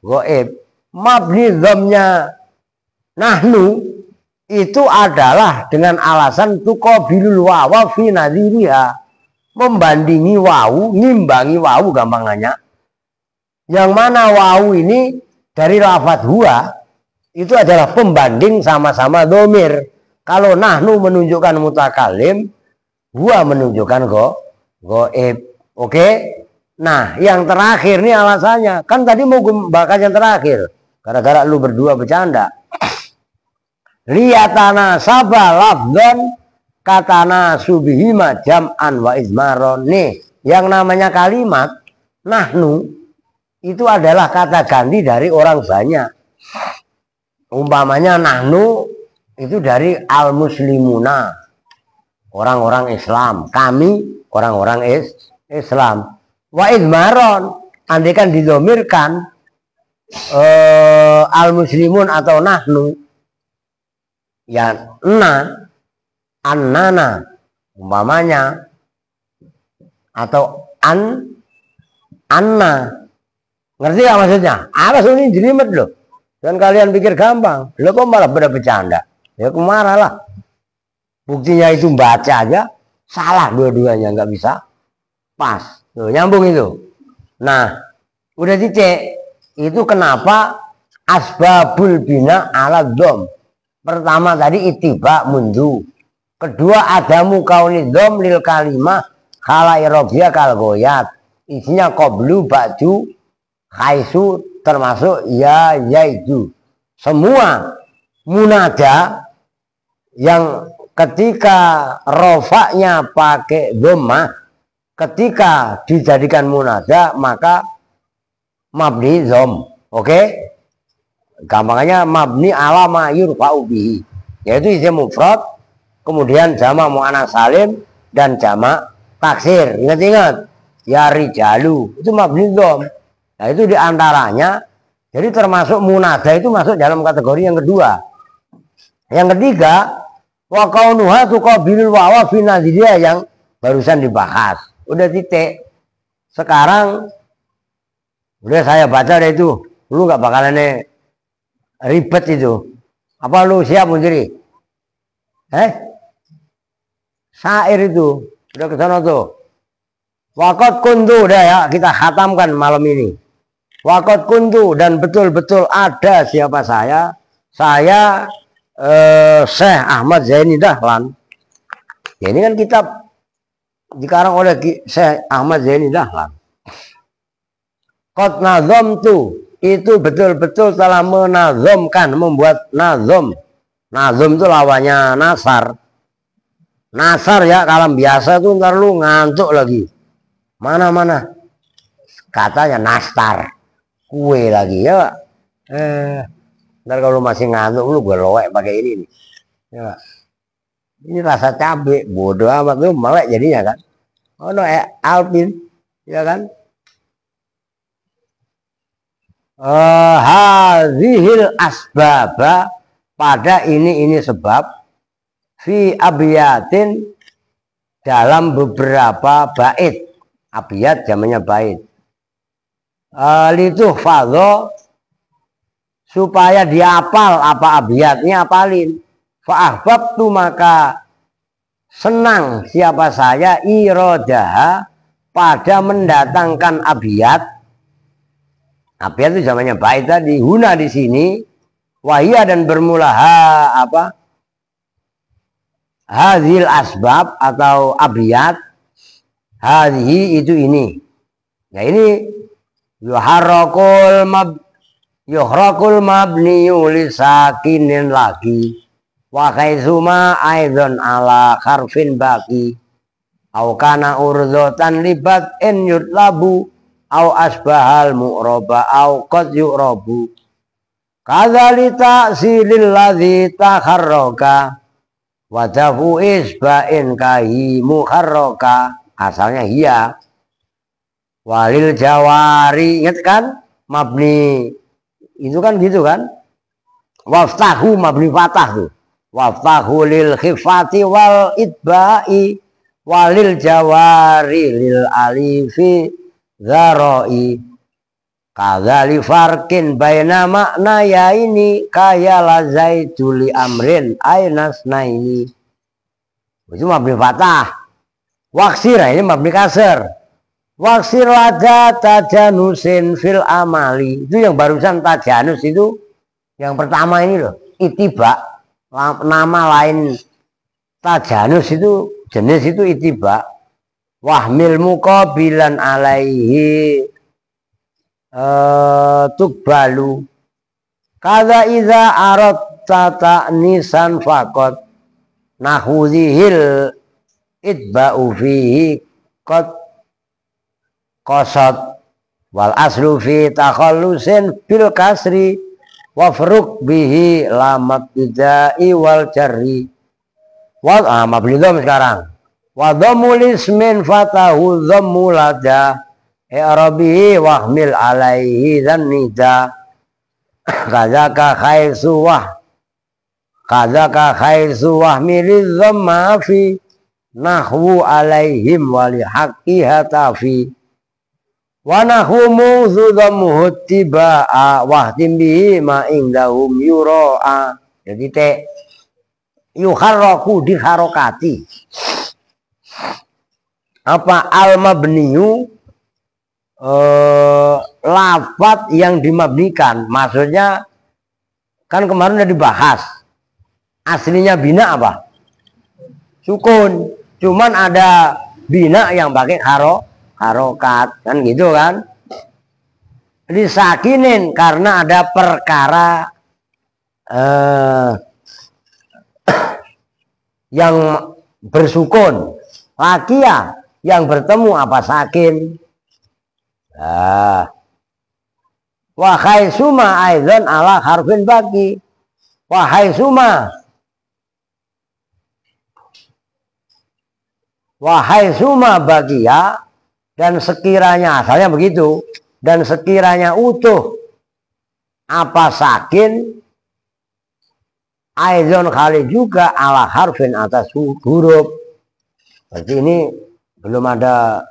goib. Mabni dhamnya nahnu itu adalah dengan alasan tuqabilul wawa fi nadhiriha. Membandingi wawu, ngimbangi wawu gampangannya. Yang mana wawu ini dari lafadz huwa itu adalah pembanding sama-sama domir. Kalau nahnu menunjukkan mutakalim, huwa menunjukkan goib. Oke? Nah, yang terakhir nih alasannya. Kan tadi mau gue bahas yang terakhir. Gara-gara lu berdua bercanda. Liyatana sabah lafdon katana subihima jam'an wa izmaron. Nih, yang namanya kalimat nahnu itu adalah kata ganti dari orang banyak. Umpamanya nahnu itu dari al-muslimuna, orang-orang Islam. Kami orang-orang Islam. Wa idmaron, andaikan didomirkan al-muslimun atau nahnu, ya annana umpamanya, atau anna. Ngerti gak maksudnya? Apa ini jelimet loh. Dan kalian pikir gampang. Lo kok malah pada bercanda? Ya kemarah lah. Buktinya itu baca aja salah dua-duanya, nggak bisa pas. Tuh, nyambung itu. Nah, udah titik. Itu kenapa asbabul bina ala dom. Pertama tadi itiba mundu. Kedua adamu kauni dom lil kalimah khala irobia kal goyat. Isinya qablu ba'du khaisu termasuk ya yaitu. Semua munada yang ketika rofaknya pakai dhammah, ketika dijadikan munada maka mabni dhom. Oke? Gampangnya mabni ala ma yurfa'u bihi, yaitu isim mufrad, kemudian jamak muannats salim dan jamak taksir. Ingat-ingat, ya rijalu itu mabni dhom. Nah, itu diantaranya. Jadi termasuk munada itu masuk dalam kategori yang kedua. Yang ketiga, wa kaunuha tuqabilul wawa fi nadhiriha yang barusan dibahas. Udah titik. Sekarang udah saya baca deh itu. Lu nggak bakalan ribet itu. Apa lu siap Munjiri? Syair itu. Udah ke sana tuh. Waqad kuntu, udah ya, kita khatamkan malam ini. Waqad kuntu, dan betul-betul ada siapa saya. Saya Syekh Ahmad Zaini Dahlan. Ya, ini kan kitab dikarang oleh Syekh Ahmad Zaini Dahlan. Qad nazamtu, itu betul-betul telah menazamkan, membuat nazam. Nazam itu lawannya nasar. Nasar ya, kalam biasa tuh ntar lu ngantuk lagi. Mana-mana katanya nastar, kue lagi ya. Ntar kalau masih ngantuk lu gue loek pakai ini nih. Ya, Ini rasa cabai, bodoh amat tuh melek jadinya kan. Oh no, Alpin, ya kan? Hadhil asbaba, pada ini sebab, fi abiyatin, dalam beberapa bait. Abiyat zamannya bait. Lituhfadho, supaya dihafal apa abiyatnya, apalin. Fa'ahbabtu, maka senang siapa saya irodaha, pada mendatangkan abiyat. Abiyat itu zamannya bait tadi. Huna di sini, wahia dan bermulaha apa? Hadhil asbab atau abiyat. Hadhi itu ini. Nah ini yuhrakul mabniyu lisakinin lagi. Wa kaitsuma aidan ala harfin baqi. Au kana urdzatan libat in yutlabu. Au asbahal mu'roba au qad yu'robu. Kadzalika silil ladzi takharraka. Wadafu isba'in kahi muharraka. Asalnya hiya. Walil jawari, ingat kan? Mabni itu kan gitu kan? Waftahu mabni fatah tuh. Waftahu lil khifati wal itba'i walil jawari lil alifi zaroi. Kadzali farkin baina makna ya ini kaya lazaitu li amrin ainasna ini. Itu mabni fatah. Waksir ini mabni kasar. Waksir lada tajanusin fil amali. Itu yang barusan tajanus itu. Yang pertama ini loh. Itiba. Nama lain tajanus itu. Jenis itu itiba. Wahmil muqabilan alaihi tukbalu. Kada iza arad ta'nisan faqat. Nahudihil itba'u fihi qad qasad wal aslu fi takhallusin bil kasri wa furuq bihi lamat bidai wal jarri wa mabni dham sekarang wa dhammul ismin fatahu dhammu lada i'rabihi wahmil alaihi dan nida kadzaka khaisu wahmil dhamma fi nahwu alaihim wali haqqi hatafi wa nahwu muzudhamu tiba'a wahtim bihi ma indahum yura'a. Jadi yuharraku diharokati apa al-mabniyu lafat yang dimabnikan. Maksudnya kan kemarin udah dibahas aslinya bina apa? Sukun. Cuman ada bina yang pakai harokat kan gitu kan. Disakinin karena ada perkara yang bersukun. Lakia yang bertemu apa sakin. Wa khaisuma aidan ala harfin baqi. Wa khaisuma wahai suma bagia, dan sekiranya asalnya begitu, dan sekiranya utuh apa sakin aizon kali juga ala harfin atas huruf. Berarti ini belum ada,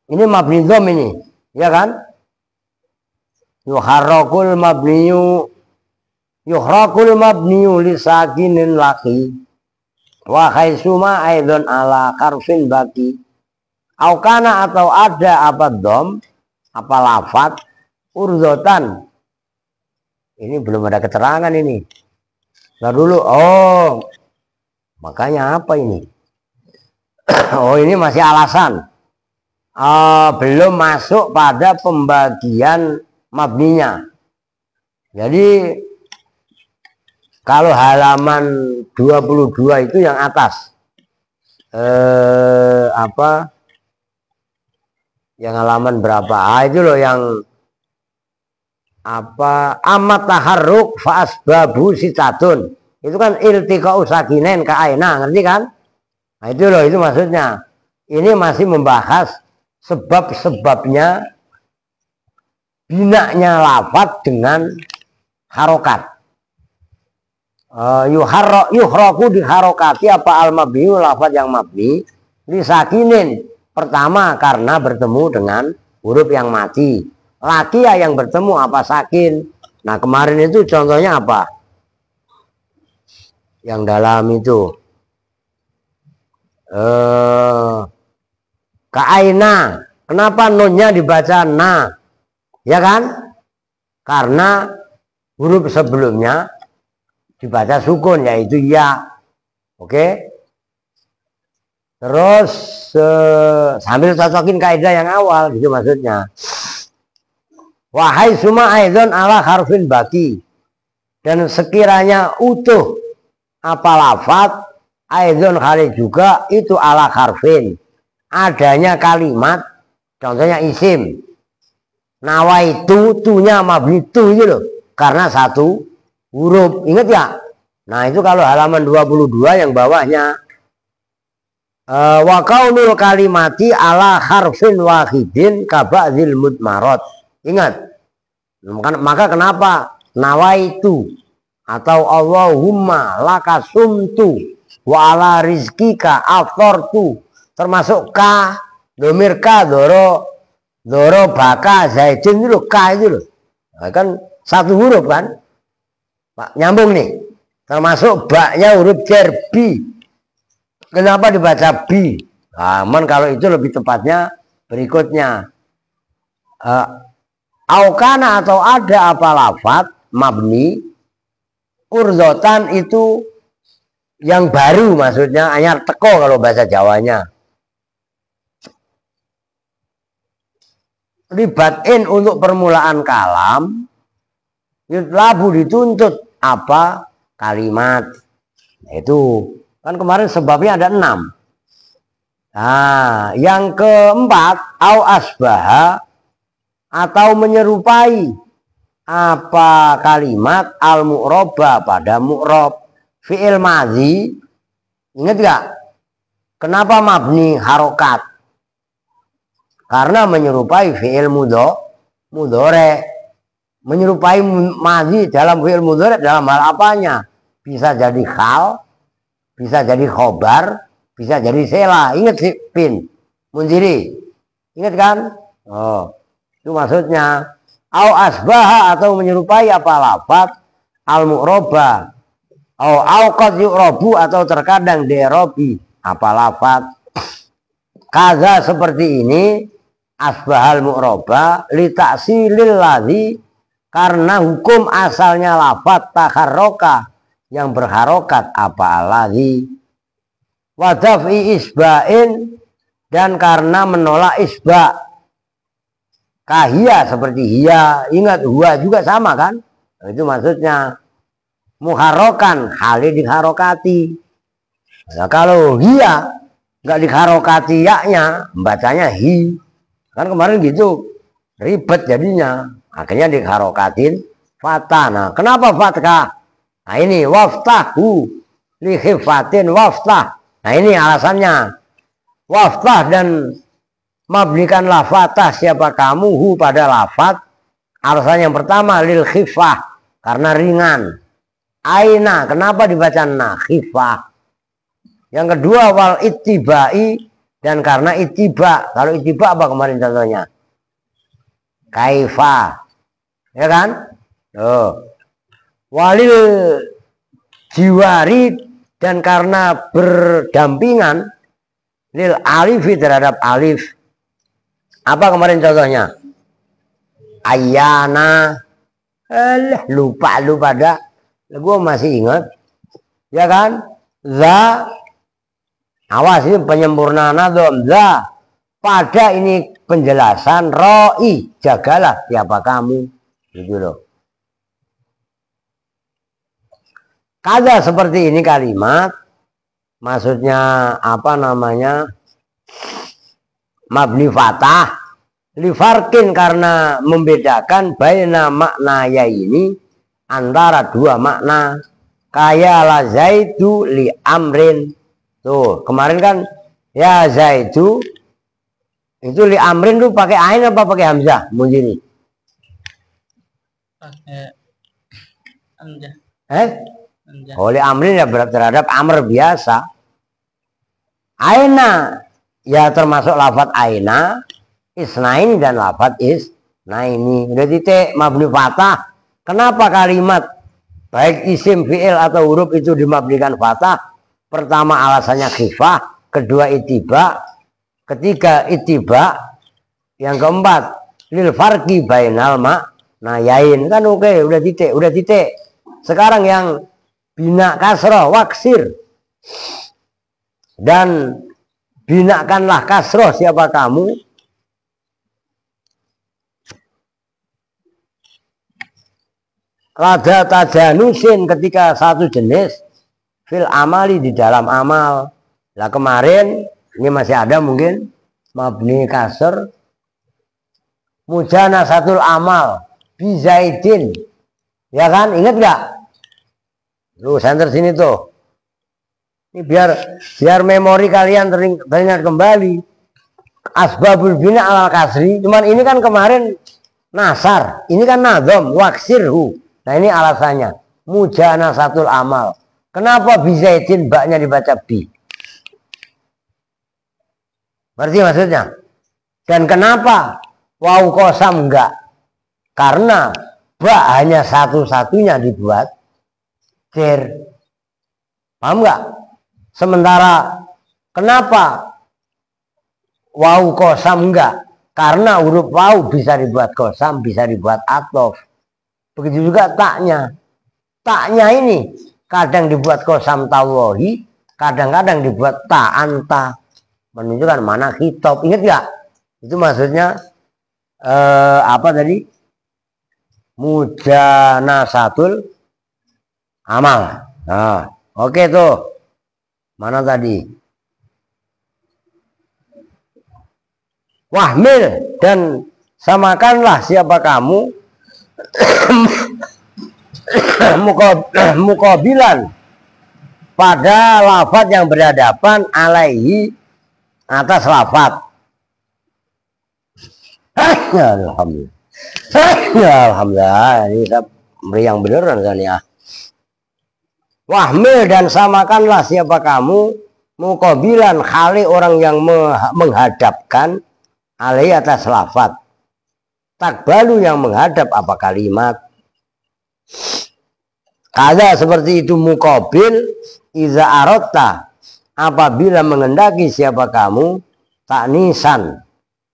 ini mabni dhom ini, ya kan? Yuharrakul mabniyu lisakinin laki. Wa khaisuma aidon ala harfin baqi. Aukana atau ada apa dom, apa lafat urzotan. Ini belum ada keterangan ini. Nah dulu, oh makanya apa ini? Oh ini masih alasan. Belum masuk pada pembagian mabninya. Jadi kalau halaman 22 itu yang atas. Apa? Yang halaman berapa? Itu loh yang apa? Amat taharruk fa asbabu sitatun. Itu kan iltiqa'u sakinain ka aina, ngerti kan? Nah itu loh, itu maksudnya. Ini masih membahas sebab-sebabnya binaknya lafaz dengan harokat. Yuhroku diharokati apa al-mabni, lafaz yang mabni disakinin. Pertama karena bertemu dengan huruf yang mati. Laki ya yang bertemu apa sakin. Nah kemarin itu contohnya apa? Yang dalam itu Ka'aina. Kenapa nunnya dibaca na? Ya kan? Karena huruf sebelumnya dibaca sukun, yaitu ya. Oke? Terus sambil cocokin kaidah yang awal gitu maksudnya. Wahai suma aidon ala harfin baki. Dan sekiranya utuh apa lafaz aidon kali juga itu ala harfin. Adanya kalimat, contohnya isim. Nawaitu, tunya mabni tu itu loh. Karena satu huruf, ingat ya? Nah itu kalau halaman 22 yang bawahnya. Wa kaunul kalimati ala harfin wahidin kaba'zil mudmarot. Ingat. Maka kenapa nawaitu atau Allahumma laka sumtu wa ala rizkika aftortu, termasuk ka, domir ka, doro baka zaidin itu ka itu loh. Nah, kan satu huruf kan. Pak, nyambung nih. Termasuk baknya huruf jar bi. Kenapa dibaca bi? Aman kalau itu lebih tepatnya berikutnya. Aukana atau ada apa lafaz mabni urdotan itu yang baru, maksudnya anyar teko kalau bahasa Jawanya. Ribatin untuk permulaan kalam, yutlabu dituntut apa kalimat. Nah, itu kan kemarin sebabnya ada 6. Nah, yang keempat au asbaha atau menyerupai apa kalimat al mu'roba pada mu'rob. Fi'il madhi, ingat gak? Kenapa mabni harokat? Karena menyerupai fi'il mudhore. Menyerupai madhi dalam fi'il mudhore dalam hal apanya? Bisa jadi hal, bisa jadi khobar, bisa jadi sela. Ingat sih pin Munziri, ingat kan? Oh, itu maksudnya. Au asbaha atau menyerupai apa lafaz al mu'roba. Au qad yu'robu atau terkadang di'robi apa lafaz. Kaza seperti ini asbahal mu'roba li ta'silil ladzi, karena hukum asalnya lafaz takharroka yang berharokat apa ladzi. Wa daf'i isba'in, dan karena menolak isba'. Kahia seperti hiya, ingat huwa juga sama kan? Itu maksudnya muharokan hali diharokati. Nah, kalau hiya nggak diharokati yaknya, bacanya hi. Kan kemarin gitu ribet jadinya, akhirnya diharokatin fathah. Nah, kenapa fathah? Nah ini waftahu li khifatin waftah. Nah ini alasannya. Waftah dan mabnikanlah fathah siapa kamu hu pada lafaz. Alasan yang pertama lil khifah, karena ringan. Aina, kenapa dibaca na khifah. Yang kedua wal ittibai, dan karena ittiba. Kalau ittiba apa kemarin contohnya? Kaifa, ya kan? Oh. Walil jiwari, dan karena berdampingan lil alifi terhadap alif. Apa kemarin contohnya? Ayana. Lupa dah. Gue masih ingat. Ya kan? Za. Awas ini penyempurnaan adom. Za. Pada ini penjelasan roi. Jagalah siapa kamu. Gitu loh. Kada seperti ini kalimat. Maksudnya apa namanya? Mabni fatah lifarkin, karena membedakan baina makna ya ini antara dua makna. Kaya la zaidu li amrin. Tuh, kemarin kan ya zaidu itu li amrin tuh pakai ain apa pakai hamzah? Munjiri. Pakai hamzah. Hamzah. Oleh amrin ya terhadap amr biasa. Aina ya termasuk lafadz aina, isnaini dan lafadz isnaini. Udah titik mabni fathah. Kenapa kalimat baik isim fi'il atau huruf itu dimabnikan fathah? Pertama alasannya khifah, kedua itiba, ketiga itiba, yang keempat lil farqi bainal ma'nayain. Kan oke, udah titik. Sekarang yang bina kasroh waksir. Dan binakanlah kasroh siapa kamu? Lada tajanusin ketika satu jenis fil amali di dalam amal. Lah kemarin ini masih ada mungkin mabni kasr mujana satul amal bizaidin. Ya kan? Ingat nggak? Lu center sini tuh. Ini biar memori kalian teringat kembali. Asbabul bina alal kasri. Cuman ini kan kemarin nasar. Ini kan nadom. Waksirhu. Nah ini alasannya. Mujana satul amal. Kenapa bizaidin baknya dibaca bi? Berarti maksudnya. Dan kenapa waw kosam enggak? Karena bak hanya satu-satunya dibuat tir. Paham enggak? Sementara kenapa waw kosam enggak? Karena huruf waw bisa dibuat kosam, bisa dibuat atof. Begitu juga taknya. Taknya ini kadang dibuat kosam tawahi, kadang-kadang dibuat ta'anta. Menunjukkan mana khitab. Ingat enggak? Itu maksudnya apa tadi? Mujanasatul amal. Nah, oke tuh. Mana tadi? Wahmil dan samakanlah siapa kamu mukabilan pada lafaz yang berhadapan alaihi atas lafaz. Alhamdulillah. Alhamdulillah. Ini saya meriang beneran kan ya. Wahmil dan samakanlah siapa kamu mukabilan khali orang yang menghadapkan alaihi atas lafaz. Takbalu yang menghadap apa kalimat. Kada seperti itu mukabil iza arotta apabila mengendaki siapa kamu taknisan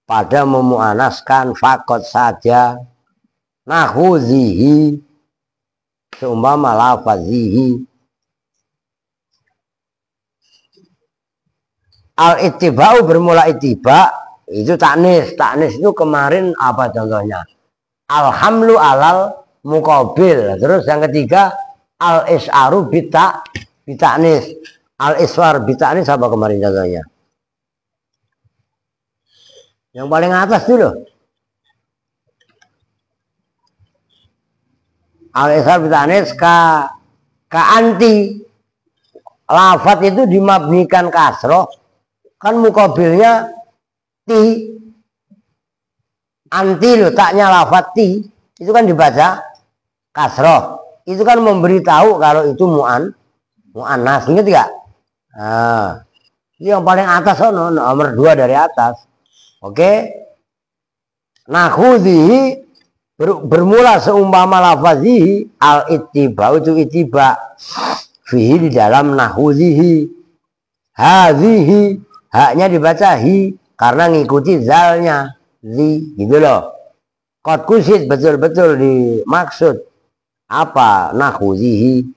pada memuanaskan fakot saja nahuzihi seumpama lafazihi. Al ittiba'u bermula ittiba itu taknis. Taknis itu kemarin apa contohnya? Alhamlu alal mukabil. Terus yang ketiga al is'aru bitaknis. Al iswar bitaknis apa kemarin contohnya? Yang paling atas dulu. Al iswar bitaknis ka anti. Lafat itu dimabnikan kasroh. Kan mukabilnya ti. Anti loh, taknya lafat ti. Itu kan dibaca kasroh. Itu kan memberitahu kalau itu mu'annas. Ingat gak? Nah, yang paling atas nomor 2 dari atas. Oke. Nakhudhihi bermula seumpama lafazihi al ittiba itu ittiba fihi di dalam nakhudhihi. Hadhihi haknya dibaca hi karena ngikuti zalnya zi gitu loh. Qad kusid betul-betul dimaksud apa nakhudhihi.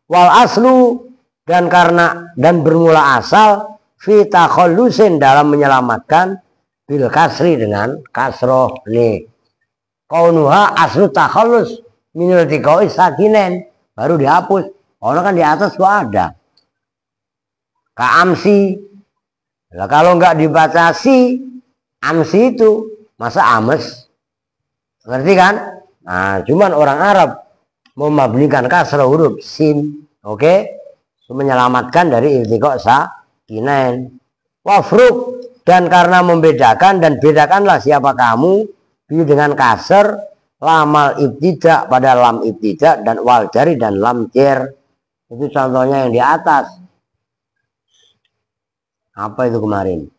Wal aslu dan bermula asal fi takhallusin dalam menyelamatkan bil kasri dengan kasroh nih. Kaunuha aslu takhallus minul tiqoi sakinen baru dihapus. Ono kan di atas tuh ada. Ka amsi. Lah kalau nggak dibaca si amsi itu masa ames. Ngerti kan? Nah, cuman orang Arab memabnikan kasroh huruf sin. Oke, menyelamatkan dari iltiqa sakinain. Wafruk, dan karena membedakan, dan bedakanlah siapa kamu dengan kasar lamal ibtidak pada lam ibtidak dan wal jari dan lam jer. Itu contohnya yang di atas. Apa itu kemarin?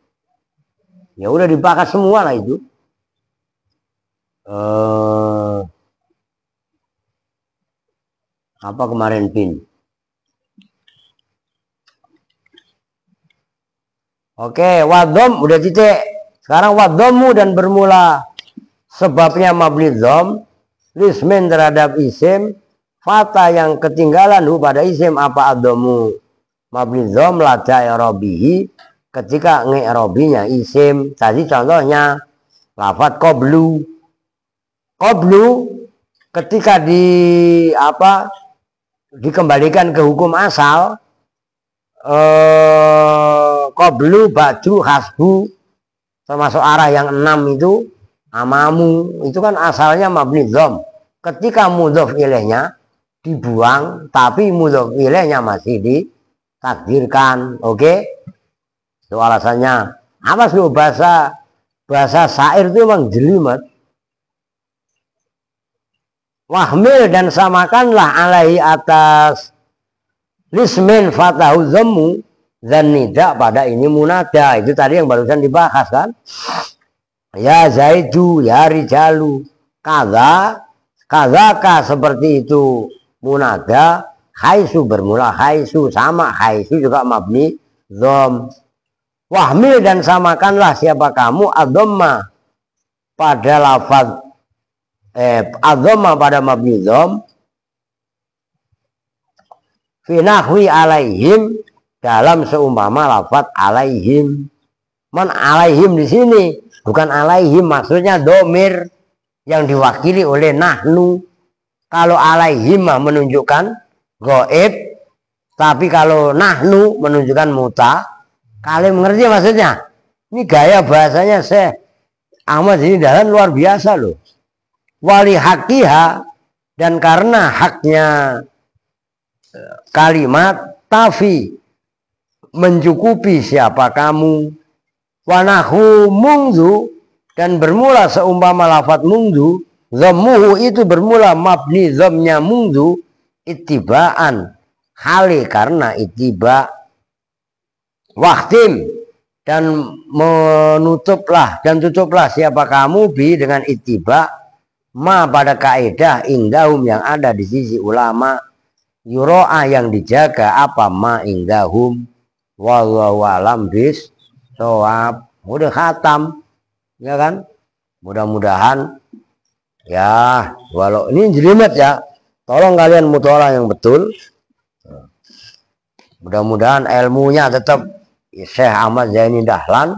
Ya udah dibahas semua lah itu. Apa kemarin pin? Oke, wadhom udah titik. Sekarang wadhomu dan bermula sebabnya mabni dhom lismin terhadap isim fata yang ketinggalan pada isim apa adhomu mabni dhom lada i'rabihi ketika nge'rabinya isim. Tadi contohnya lafadz qablu. Qablu ketika dikembalikan ke hukum asal qablu ba'du hasbu termasuk arah yang 6 itu amamu itu kan asalnya mabni dhom. Ketika mudhof ilaihnya dibuang tapi mudhof ilaihnya masih ditakdirkan. Oke? Itu alasannya. Apa sih bahasa syair itu memang jelimet. Wahmil dan samakanlah alaihi atas lismin fatahu dhammu dan nida pada ini munada. Itu tadi yang barusan dibahas kan. Ya zaidu ya rijalu kadzaka seperti itu munada. Haisu bermula haisu, sama haisu juga mabni dhom. Wahmil dan samakanlah siapa kamu adhamma pada lafaz adhamma pada mabni dhom fi nahwi alaihim dalam seumpama lafaz alaihim. Man alaihim di sini bukan alaihim, maksudnya domir yang diwakili oleh nahnu. Kalau alaihim menunjukkan goib, tapi kalau nahnu menunjukkan muta. Kalian mengerti maksudnya? Ini gaya bahasanya Syekh Ahmad ini Dahlan luar biasa loh. Wali hakiha, dan karena haknya kalimat tafi mencukupi siapa kamu. Wanahu mungdu, dan bermula seumpama lafadz mungdu. Dhammuhu itu bermula mabni dhamnya mungdu ittibaan hali karena ittiba. Wahtim, dan tutuplah siapa kamu bi dengan ittiba ma pada kaidah indahum yang ada di sisi ulama yuro'a yang dijaga apa ma indahum wallahu alam bis shawab. Udah khatam ya kan, mudah-mudahan ya, walau ini jelimet ya, tolong kalian mutolak yang betul. Mudah-mudahan ilmunya tetap Syekh Ahmad Zaini Dahlan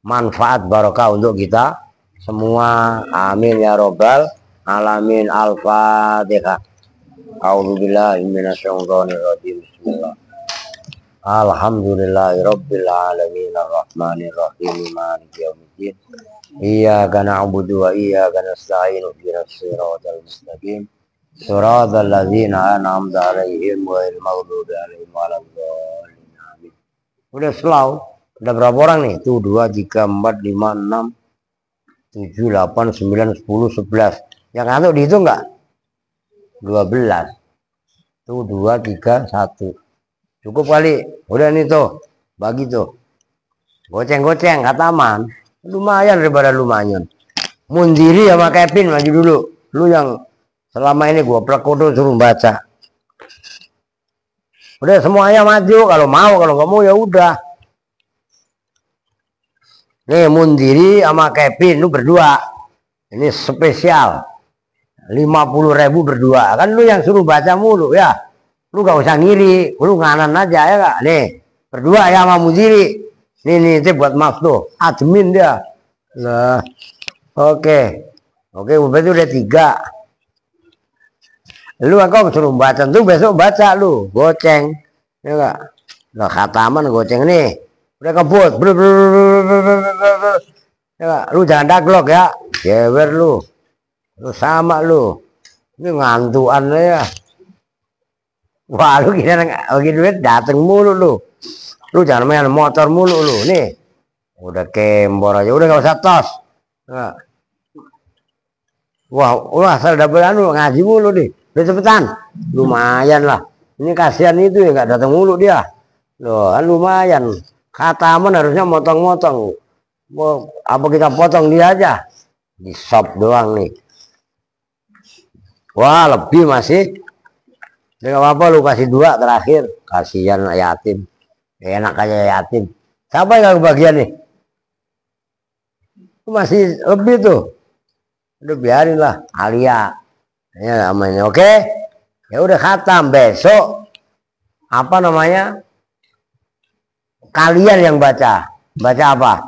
manfaat barokah untuk kita semua. Amin ya robbal alamin. Al-Fatihah. A'udzubillahi minasyaitonir rajim. Bismillah. Alhamdulillahirabbil alamin arrahmanir rahim maliki yaumiddin. Iyyaka na'budu wa iyyaka nasta'in ihdinas siratal mustaqim. Shiratal ladzina an'amta 'alaihim ghairil maghdubi 'alaihim waladdallin. Udah slow. Udah berapa orang nih? Tuh 2, 3, 4, 5, 6, 7, 8, 9, 10, 11. Yang ngantuk dihitung nggak? 12. Tuh 2, 3, 1. Cukup kali. Udah nih tuh. Bagi tuh. Goceng-goceng kataman. Lumayan daripada lumayan. Mundiri sama Kevin maju dulu. Lu yang selama ini gua plekodo suruh baca. Udah semuanya maju kalau mau, kalau nggak mau ya udah. Nih Mundiri sama Kevin lu berdua. Ini spesial. 50.000 berdua. Kan lu yang suruh baca mulu ya. Lu gak usah ngiri, lu nganan aja ya gak? Nih, berdua ya sama Mundiri. Nih itu buat maaf tuh. Admin dia. Lah. Oke, berarti udah 3. Lu aku suruh baca tuh, besok baca lu goceng ya enggak. Lah khataman goceng nih udah kebut ya enggak. Lu jangan daglok ya, jewer lu sama lu ini ngantuan ya. Wah, lu kira lagi duit dateng mulu lu. Lu jangan main motor mulu lu. Nih. Udah kembor aja, udah gak usah tos. Nah. Wah, asal double anu ngaji mulu nih. Udah cepetan. Lumayan lah. Ini kasihan itu ya nggak datang mulu dia. Loh, kan lumayan. Khataman harusnya motong-motong. Apa kita potong dia aja? Di shop doang nih. Wah, lebih masih. Gak apa-apa lu kasih 2 terakhir. Kasihan yatim. Enak aja yatim. Siapa yang kebagian nih? Masih lebih tuh. Udah biarin lah. Alia. Ya namanya. Oke. Ya udah khatam. Besok. Apa namanya? Kalian yang baca. Baca apa?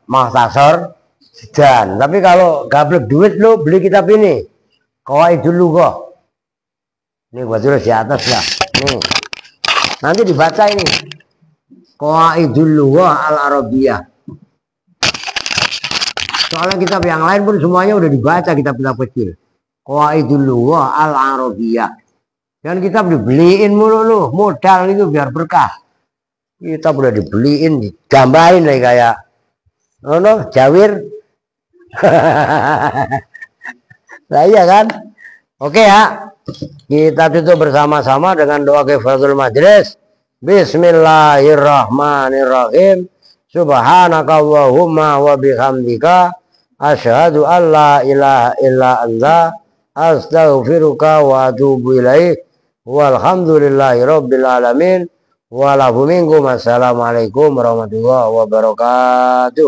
Mahtasor. Dan tapi kalau gablek duit lu beli kitab ini. Kawai dulu kok. Ini buat tulis di atas lah. Nih. Nanti dibaca ini. Qawaidul Lughah Al-Arabiyah. Soalnya kitab yang lain pun semuanya udah dibaca kitab-kitab kecil. Qawaidul Lughah Al-Arabiyah. Dan kitab dibeliin mulu lu, modal itu biar berkah. Kitab udah dibeliin, digambarin lagi kayak Jawir. Nah iya kan? Oke ya. Kita tutup bersama-sama dengan doa kifaratul majlis. Bismillahirrahmanirrahim. Subhanakallahumma wa bihamdika asyhadu an la ilaha illa anta astaghfiruka wa atubu ilaik. Walhamdulillahi rabbil alamin. Wa lahu minkum. Assalamualaikum warahmatullahi wabarakatuh.